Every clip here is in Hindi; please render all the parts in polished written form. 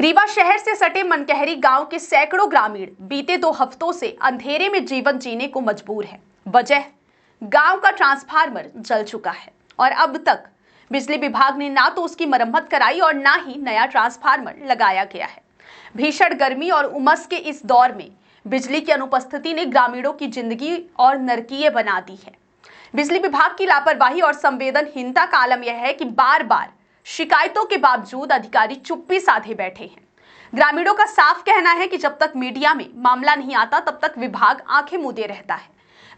रीवा शहर से सटे मनकहरी गांव के सैकड़ों ग्रामीण बीते 2 हफ्तों से अंधेरे में जीवन जीने को मजबूर है। वजह, गांव का ट्रांसफार्मर जल चुका है और अब तक बिजली विभाग ने ना तो उसकी मरम्मत कराई और ना ही नया ट्रांसफार्मर लगाया गया है। भीषण गर्मी और उमस के इस दौर में बिजली की अनुपस्थिति ने ग्रामीणों की जिंदगी और नरकीय बना दी है। बिजली विभाग की लापरवाही और संवेदनहीनता का आलम यह है कि बार बार शिकायतों के बावजूद अधिकारी चुप्पी साधे बैठे हैं। ग्रामीणों का साफ कहना है कि जब तक मीडिया में मामला नहीं आता तब तक विभाग आंखें मूंदे रहता है।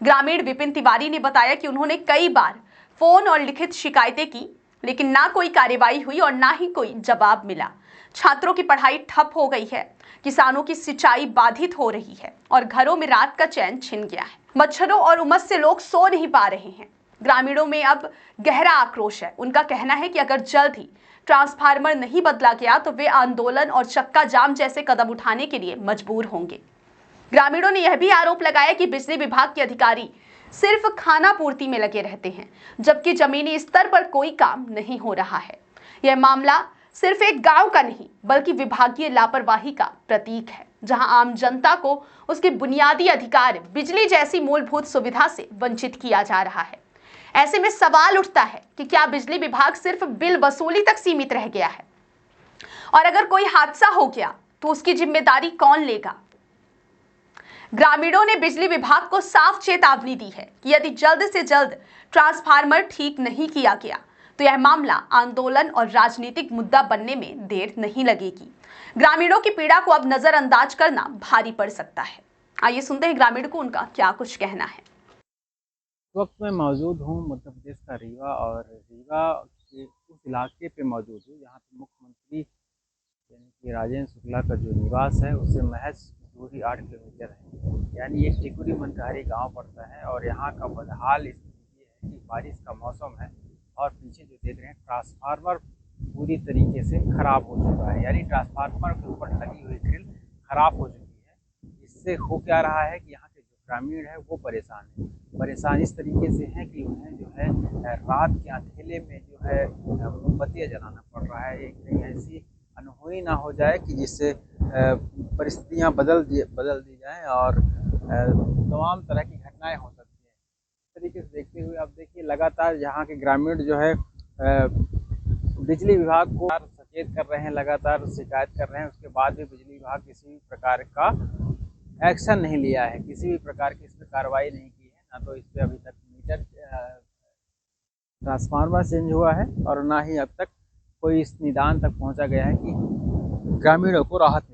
ग्रामीण विपिन तिवारी ने बताया कि उन्होंने कई बार फोन और लिखित शिकायतें की, लेकिन ना कोई कार्रवाई हुई और ना ही कोई जवाब मिला। छात्रों की पढ़ाई ठप हो गई है, किसानों की सिंचाई बाधित हो रही है और घरों में रात का चैन छिन गया है। मच्छरों और उमस से लोग सो नहीं पा रहे हैं। ग्रामीणों में अब गहरा आक्रोश है। उनका कहना है कि अगर जल्द ही ट्रांसफार्मर नहीं बदला गया तो वे आंदोलन और चक्का जाम जैसे कदम उठाने के लिए मजबूर होंगे। ग्रामीणों ने यह भी आरोप लगाया कि बिजली विभाग के अधिकारी सिर्फ खाना पूर्ति में लगे रहते हैं, जबकि जमीनी स्तर पर कोई काम नहीं हो रहा है। यह मामला सिर्फ एक गांव का नहीं बल्कि विभागीय लापरवाही का प्रतीक है, जहां आम जनता को उसके बुनियादी अधिकार बिजली जैसी मूलभूत सुविधा से वंचित किया जा रहा है। ऐसे में सवाल उठता है कि क्या बिजली विभाग सिर्फ बिल वसूली तक सीमित रह गया है, और अगर कोई हादसा हो गया तो उसकी जिम्मेदारी कौन लेगा। ग्रामीणों ने बिजली विभाग को साफ चेतावनी दी है कि यदि जल्द से जल्द ट्रांसफार्मर ठीक नहीं किया गया तो यह मामला आंदोलन और राजनीतिक मुद्दा बनने में देर नहीं लगेगी। ग्रामीणों की पीड़ा को अब नजरअंदाज करना भारी पड़ सकता है। आइए सुनते हैं ग्रामीण को उनका क्या कुछ कहना है। वक्त मैं मौजूद हूँ मध्य प्रदेश का रीवा, और रीवा के उस इलाके पे मौजूद हूँ जहाँ पे मुख्यमंत्री यानी कि राजेंद्र शुक्ला का जो निवास है उससे महज दूरी 8 किलोमीटर है। यानी ये टिकुरी मनकहरी गांव पड़ता है और यहाँ का बदहाल स्थिति ये है कि बारिश का मौसम है और पीछे जो देख रहे हैं ट्रांसफार्मर पूरी तरीके से खराब हो चुका है। यानी ट्रांसफार्मर के ऊपर लगी हुई ग्रिल खराब हो चुकी है। इससे हो क्या रहा है कि यहाँ के जो ग्रामीण है वो परेशान इस तरीके से हैं कि उन्हें जो है रात के अकेले में जो है मोमबत्तियाँ जलाना पड़ रहा है। एक कहीं ऐसी अनहोनी ना हो जाए कि जिससे परिस्थितियाँ बदल दी जाएं और तमाम तरह की घटनाएं हो सकती हैं। इस तरीके से देखते हुए अब देखिए लगातार यहाँ के ग्रामीण जो है बिजली विभाग को सचेत कर रहे हैं, लगातार शिकायत कर रहे हैं, उसके बाद भी बिजली विभाग किसी भी प्रकार का एक्शन नहीं लिया है, किसी भी प्रकार की इस पर कार्रवाई नहीं की है। ना तो इस पर अभी तक मीटर ट्रांसफार्मर चेंज हुआ है और ना ही अब तक कोई इस निदान तक पहुंचा गया है कि ग्रामीणों को राहत